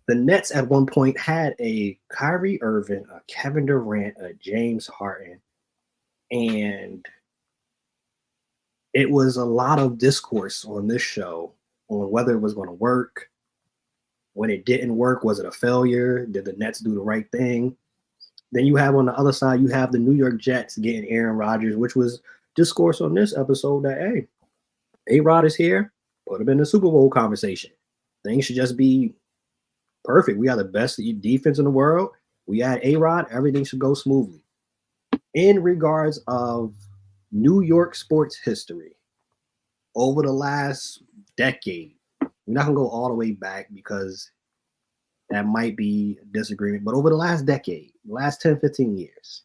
The Nets at one point had a Kyrie Irving, a Kevin Durant, a James Harden, and it was a lot of discourse on this show on whether it was going to work. When it didn't work, was it a failure? Did the Nets do the right thing? Then you have on the other side, you have the New York Jets getting Aaron Rodgers, which was discourse on this episode that, hey, A-Rod is here, put him in the Super Bowl conversation. Things should just be perfect. We got the best defense in the world. We add A-Rod, everything should go smoothly. In regards of New York sports history, over the last decade, we're not going to go all the way back because that might be a disagreement, but over the last decade, last 10, 15 years,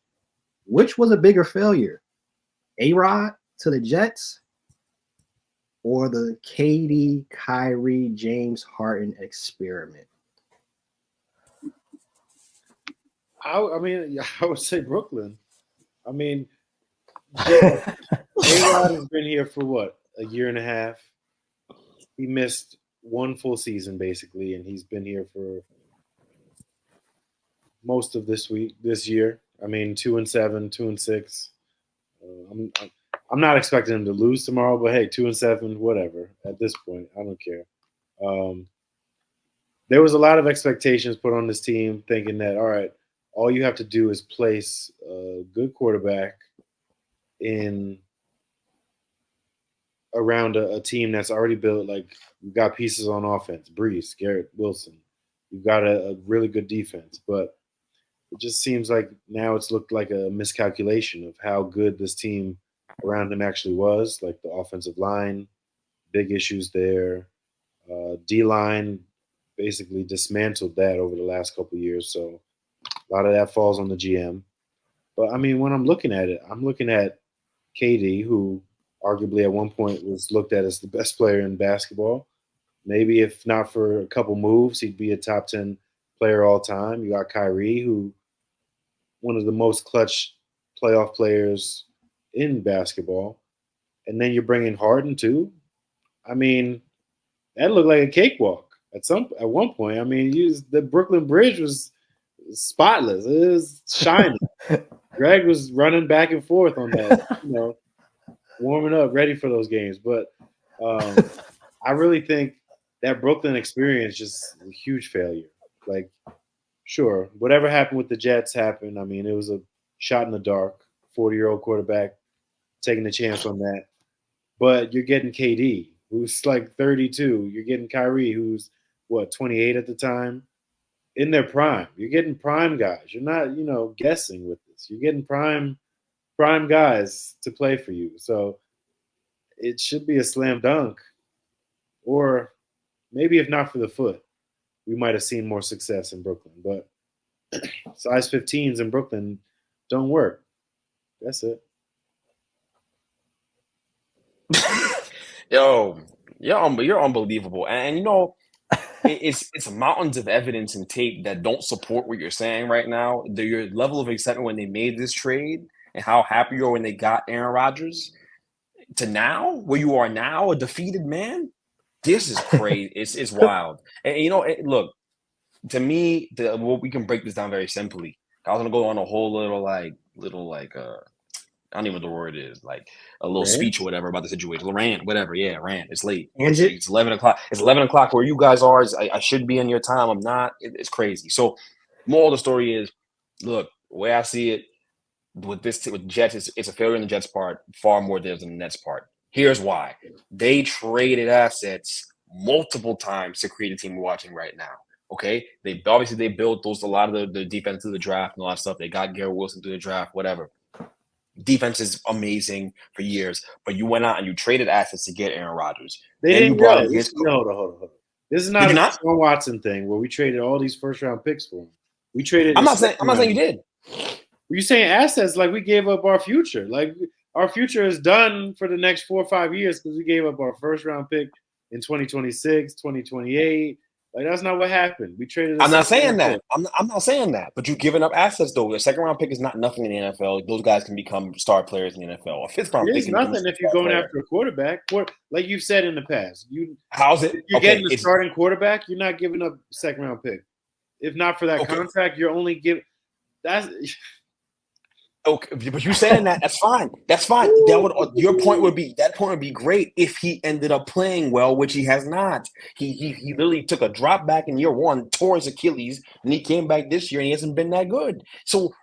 which was a bigger failure? A-Rod to the Jets or the KD, Kyrie, James Harden experiment? I mean, I would say Brooklyn. I mean, A-Rod has been here for what, a year and a half? He missed one full season basically, and he's been here for most of this year. I mean, 2-7, 2-6. I'm not expecting him to lose tomorrow, but hey, 2-7, whatever. At this point, I don't care. There was a lot of expectations put on this team, thinking that all right, all you have to do is place a good quarterback in around a team that's already built. Like, you've got pieces on offense, Brees, Garrett Wilson. You've got a really good defense, but it just seems like now it's looked like a miscalculation of how good this team around him actually was. Like the offensive line, big issues there. D-line basically dismantled that over the last couple of years, so a lot of that falls on the GM. But, I mean, when I'm looking at it, I'm looking at KD, who arguably at one point was looked at as the best player in basketball. Maybe if not for a couple moves, he'd be a top 10 player all time. You got Kyrie, who one of the most clutch playoff players in basketball. And then you're bringing Harden, too. I mean, that looked like a cakewalk at one point. I mean, the Brooklyn Bridge was spotless. It was shining. Greg was running back and forth on that, warming up, ready for those games. But I really think that Brooklyn experience just a huge failure. Like, sure, whatever happened with the Jets happened. I mean, it was a shot in the dark, 40-year-old quarterback taking a chance on that. But you're getting KD, who's like 32. You're getting Kyrie, who's, 28 at the time, in their prime. You're getting prime guys. You're not, guessing with this. You're getting prime guys to play for you. So it should be a slam dunk. Or maybe if not for the foot, we might have seen more success in Brooklyn. But size 15s in Brooklyn don't work. That's it. Yo, you're unbelievable. And it's mountains of evidence and tape that don't support what you're saying right now. Your level of excitement when they made this trade and how happy you are when they got Aaron Rodgers to now, where you are now, a defeated man. This is crazy. It's wild. And look, to me, we can break this down very simply. I was gonna go on a whole little I don't even know what the word is, like a little speech or whatever about the situation. Rant, whatever. Yeah, rant. It's late. It's 11 o'clock. It's 11 o'clock where you guys are. I should be in your time. I'm not. It's crazy. So, moral of the story is, look, the way I see it, with Jets, it's a failure on the Jets' part, far more than the Nets' part. Here's why. They traded assets multiple times to create a team we're watching right now. Okay? They built a lot of the defense through the draft and all that stuff. They got Garrett Wilson through the draft, whatever. Defense is amazing for years, but you went out and you traded assets to get Aaron Rodgers. They didn't go. Hold on. This is not a Deshaun Watson thing where we traded all these first-round picks for him. We traded. I'm not saying you did. Were you saying assets like we gave up our future? Like our future is done for the next 4 or 5 years because we gave up our first-round pick in 2026, 2028. Like, that's not what happened. We traded. I'm not saying that. I'm not saying that. But you've given up assets, though. A second-round pick is not nothing in the NFL. Those guys can become star players in the NFL. A fifth-round pick is nothing if you're going after a quarterback. Like you've said in the past. How's it? You're getting a starting quarterback. You're not giving up a second-round pick. if not for that contract, you're only giving. That's okay, but you saying that's fine. That's fine. That would your point would be great if he ended up playing well, which he has not. He literally took a drop back in year one, tore his Achilles, and he came back this year and he hasn't been that good. So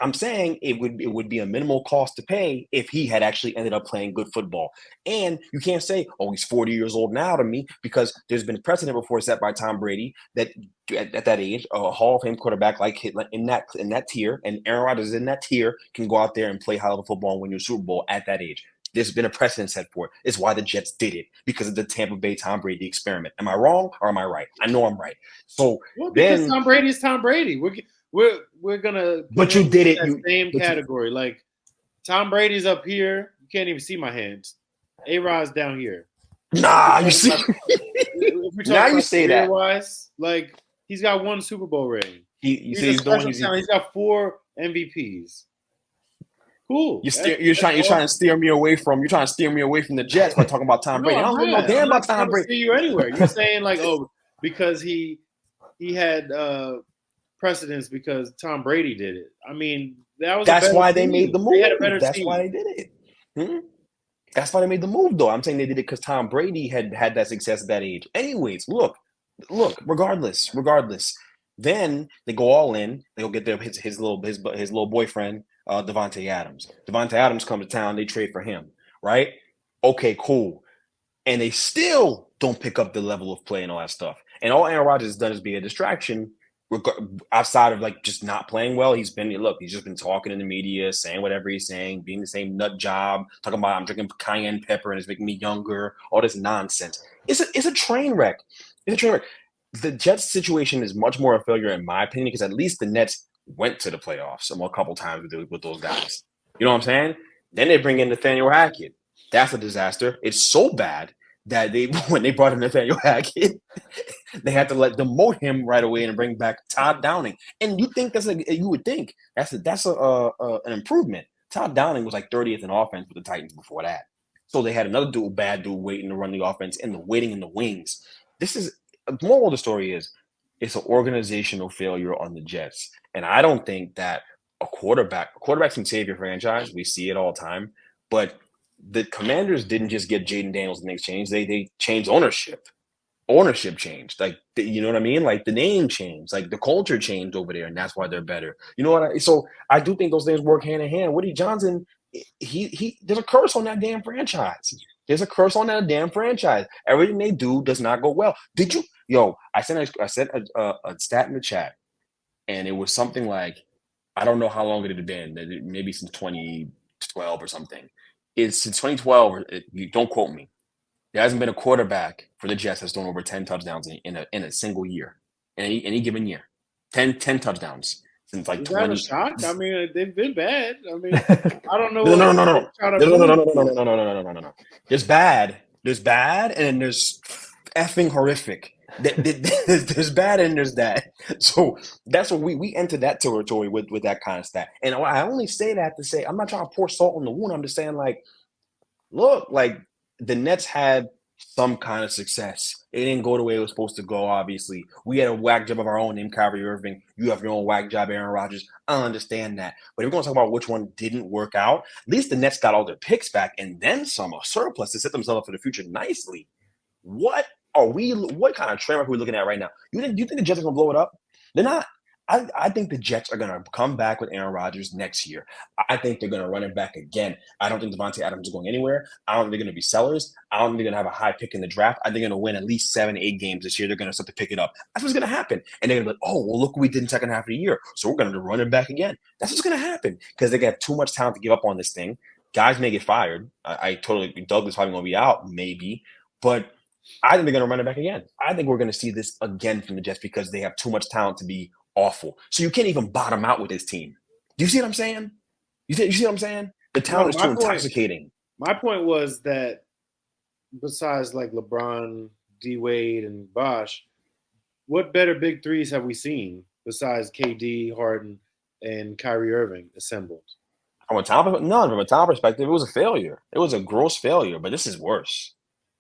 I'm saying it would be a minimal cost to pay if he had actually ended up playing good football. And you can't say, oh, he's 40 years old now to me, because there's been precedent before set by Tom Brady that at that age, a Hall of Fame quarterback like in that tier, and Aaron Rodgers is in that tier, can go out there and play high level football and win your Super Bowl at that age. There's been a precedent set for it. It's why the Jets did it, because of the Tampa Bay Tom Brady experiment. Am I wrong or am I right? I know I'm right. So because Tom Brady is Tom Brady. We're gonna. But you did it. Same category. Like Tom Brady's up here. You can't even see my hands. A-Rod's down here. Nah, you see. Now you say that. Wise, like he's got 1 Super Bowl ring. He's got 4 MVPs. Cool. You're trying to steer me away from the Jets by talking about Tom Brady. I don't know damn about Tom Brady. See you anywhere. You're saying like, oh, because he had precedence because Tom Brady did it. I mean, that's why they made the move. They had a better That's team. why they did it. That's why they made the move, though. I'm saying they did it because Tom Brady had that success at that age. Anyways, look. Regardless, then they go all in. They go get his little boyfriend, Devontae Adams. Devontae Adams comes to town. They trade for him, right? Okay, cool. And they still don't pick up the level of play and all that stuff. And all Aaron Rodgers has done is be a distraction. Outside of like just not playing well, he's just been talking in the media, saying whatever he's saying, being the same nut job, talking about I'm drinking cayenne pepper and it's making me younger, all this nonsense. It's a train wreck. It's a train wreck. The Jets situation is much more a failure in my opinion, because at least the Nets went to the playoffs a couple times with those guys. You know what I'm saying? Then they bring in Nathaniel Hackett. That's a disaster. It's so bad that when they brought in Nathaniel Hackett, they had to demote him right away and bring back Todd Downing. And you would think that's an improvement. Todd Downing was like 30th in offense with the Titans before that. So they had another bad dude waiting to run the offense waiting in the wings. This is the moral of the story is it's an organizational failure on the Jets. And I don't think that quarterbacks can save your franchise. We see it all the time, but the Commanders didn't just get Jaden Daniels in exchange. They changed ownership. Ownership changed. Like, you know what I mean? Like the name changed. Like the culture changed over there, and that's why they're better. You know what? So I do think those things work hand in hand. Woody Johnson, there's a curse on that damn franchise. There's a curse on that damn franchise. Everything they do does not go well. Did you? Yo, I sent a stat in the chat, and it was something like, I don't know how long it had been. Maybe since 2012 or something. It's since 2012. You don't quote me. There hasn't been a quarterback for the Jets that's thrown over 10 touchdowns in a single year, in any given year. 10 touchdowns since like 20. Is that a shock? I mean, they've been bad. I mean, I don't know. No. There's bad, and then there's effing horrific. There's bad and there's that. So that's what we entered that territory with that kind of stat. And I only say that to say I'm not trying to pour salt on the wound. I'm just saying, like, look, like the Nets had some kind of success. It didn't go the way it was supposed to go, obviously. We had a whack job of our own named Kyrie Irving. You have your own whack job, Aaron Rodgers. I understand that. But if we're going to talk about which one didn't work out, at least the Nets got all their picks back and then some, a surplus to set themselves up for the future nicely. What kind of train are we looking at right now? You think the Jets are going to blow it up? They're not. I think the Jets are going to come back with Aaron Rodgers next year. I think they're going to run it back again. I don't think Devontae Adams is going anywhere. I don't think they're going to be sellers. I don't think they're going to have a high pick in the draft. I think they're going to win at least 7-8 games this year. They're going to start to pick it up. That's what's going to happen. And they're going to be like, oh, well, look what we did in the second half of the year. So we're going to run it back again. That's what's going to happen because they got too much talent to give up on this thing. Guys may get fired. Doug is probably going to be out, maybe. But I think they're going to run it back again. I think we're going to see this again from the Jets because they have too much talent to be awful. So you can't even bottom out with this team. Do you see what I'm saying? You see what I'm saying? The talent is too intoxicating. My point was that besides like LeBron, D-Wade, and Bosh, what better big threes have we seen besides KD, Harden, and Kyrie Irving assembled? From a talent perspective, it was a failure. It was a gross failure, but this is worse.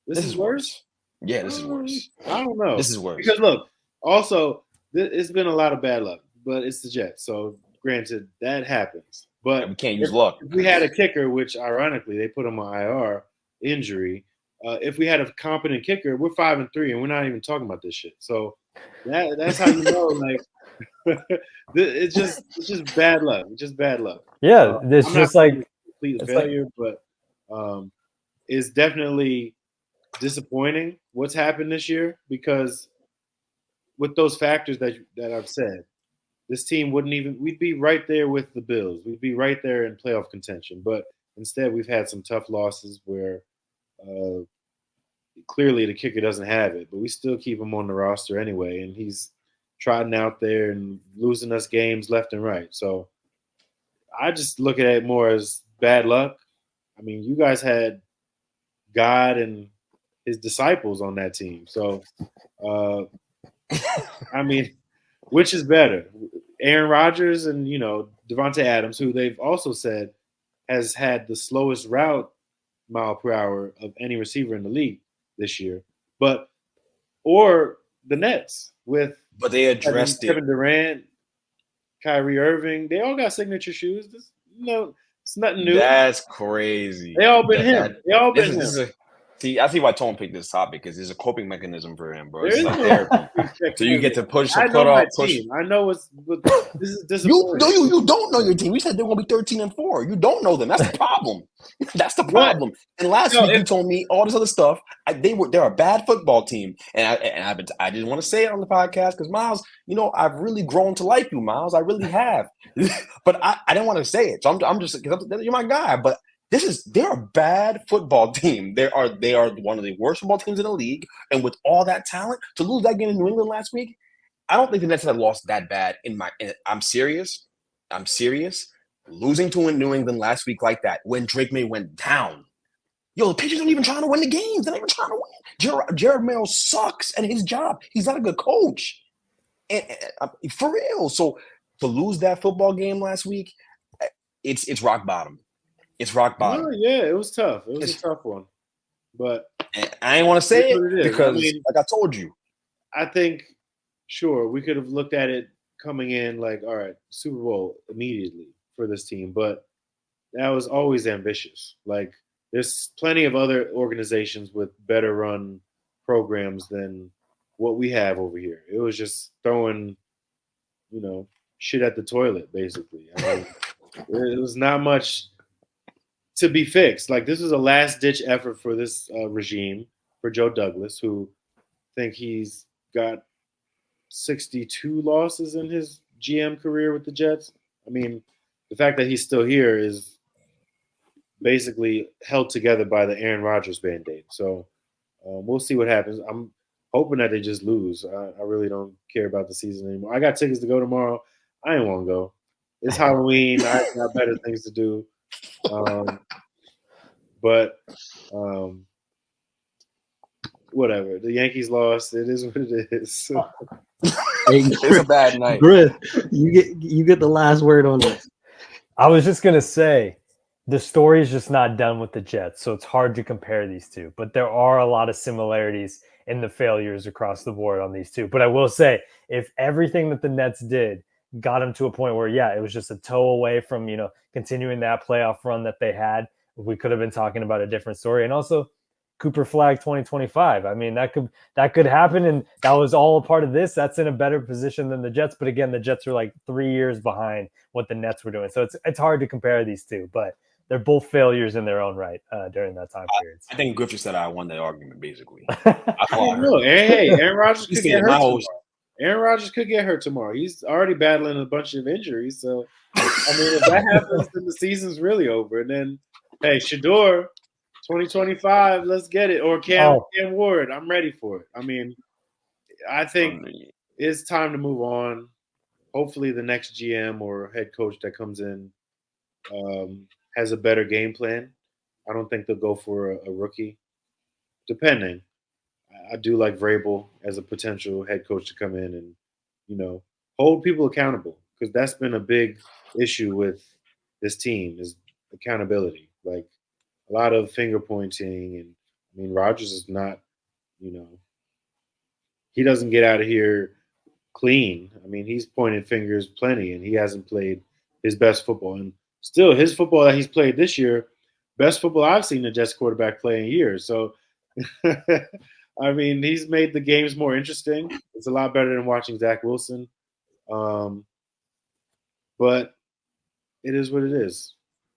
This is worse? Yeah, this is worse. I don't know. This is worse. Because look, also, it's been a lot of bad luck, but it's the Jets. So granted, that happens. But we can't use luck. If we had a kicker, which ironically they put him on IR injury, if we had a competent kicker, we're 5-3, and we're not even talking about this shit. So that's how you know, like, it's just bad luck. It's just bad luck. Yeah, it's just like complete failure, but it's definitely disappointing what's happened this year because with those factors that I've said, this team we'd be right there with the Bills. We'd be right there in playoff contention. But instead, we've had some tough losses where clearly the kicker doesn't have it, but we still keep him on the roster anyway. And he's trotting out there and losing us games left and right. So I just look at it more as bad luck. I mean, you guys had God and his disciples on that team. So, I mean, which is better? Aaron Rodgers and, Devontae Adams, who they've also said has had the slowest route mile per hour of any receiver in the league this year. Or the Nets with But they addressed Kevin Durant, Kyrie Irving. They all got signature shoes. It's nothing new. That's crazy. They all been him. They all been him. I see why Tone picked this topic because there's a coping mechanism for him, bro. There It's is like no therapy. So you get to push and put off. I know this is disappointing. You don't know your team. We said they're going to be 13-4. You don't know them. That's the problem. That's the problem. And last week you told me all this other stuff. They're a bad football team, and I didn't want to say it on the podcast because Miles, I've really grown to like you, Miles. I really have, but I didn't want to say it. So I'm just because you're my guy, but. They're a bad football team. They are one of the worst football teams in the league. And with all that talent, to lose that game in New England last week, I don't think the Nets have lost that bad. I'm serious. Losing to New England last week like that, when Drake May went down. The Patriots aren't even trying to win the games. They're not even trying to win. Jared Merrill sucks at his job. He's not a good coach. And for real. So to lose that football game last week, it's rock bottom. It's rock bottom. Oh, yeah, it was tough. It was a tough one. But I ain't want to say it because, like I told you. I think, sure, we could have looked at it coming in like, all right, Super Bowl immediately for this team. But that was always ambitious. Like, there's plenty of other organizations with better run programs than what we have over here. It was just throwing, shit at the toilet, basically. I mean, it was not much to be fixed. Like, this is a last-ditch effort for this regime, for Joe Douglas, who I think he's got 62 losses in his GM career with the Jets. I mean, the fact that he's still here is basically held together by the Aaron Rodgers Band-Aid. So we'll see what happens. I'm hoping that they just lose. I really don't care about the season anymore. I got tickets to go tomorrow. I ain't want to go. It's Halloween. I got better things to do. But whatever. The Yankees lost. It is what it is. It's a bad night. Griff, you get the last word on this. I was just gonna say the story is just not done with the Jets, so it's hard to compare these two. But there are a lot of similarities in the failures across the board on these two. But I will say, if everything that the Nets did got them to a point where, it was just a toe away from, continuing that playoff run that they had, we could have been talking about a different story. And also Cooper Flag 2025. I mean, that could happen. And that was all a part of this. That's in a better position than the Jets. But again, the Jets are like 3 years behind what the Nets were doing. So it's hard to compare these two, but they're both failures in their own right during that time period. I think Griff just said I won that argument, basically. Hey, Aaron Rodgers could get hurt tomorrow. Aaron Rodgers could get hurt tomorrow. He's already battling a bunch of injuries. So, I mean, if that happens, then the season's really over. And then, hey, Shador, 2025, let's get it. Or Cam Ward, I'm ready for it. I mean, I think it's time to move on. Hopefully the next GM or head coach that comes in has a better game plan. I don't think they'll go for a rookie, depending. I do like Vrabel as a potential head coach to come in and, hold people accountable, because that's been a big issue with this team is accountability. Like, a lot of finger pointing, and I mean, Rodgers is not, he doesn't get out of here clean. I mean, he's pointed fingers plenty, and he hasn't played his best football. And still, his football that he's played this year, best football I've seen the Jets quarterback play in years. So, I mean, he's made the games more interesting. It's a lot better than watching Zach Wilson. But it is what it is.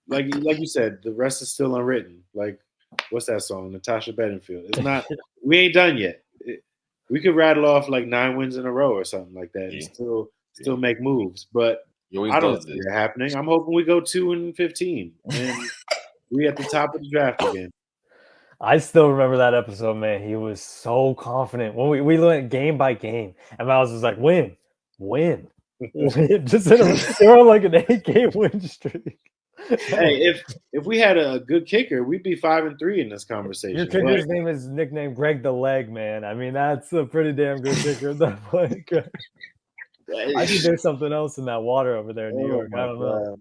Like you said, the rest is still unwritten. Like, what's that song? Natasha Bedingfield. It's not. We ain't done yet. We could rattle off like 9 wins in a row or something like that, and still make moves. But I don't see it happening. I'm hoping we go 2-15, and we at the top of the draft again. I still remember that episode, man. He was so confident when we went game by game, and Miles was like, "Win, win." Just they're on like an 8-game win streak. Hey, if we had a good kicker, we'd be 5-3 in this conversation. Your kicker's name is nicknamed Greg the Leg, man. I mean, that's a pretty damn good kicker at that point. I think there's something else in that water over there in New York. I don't know.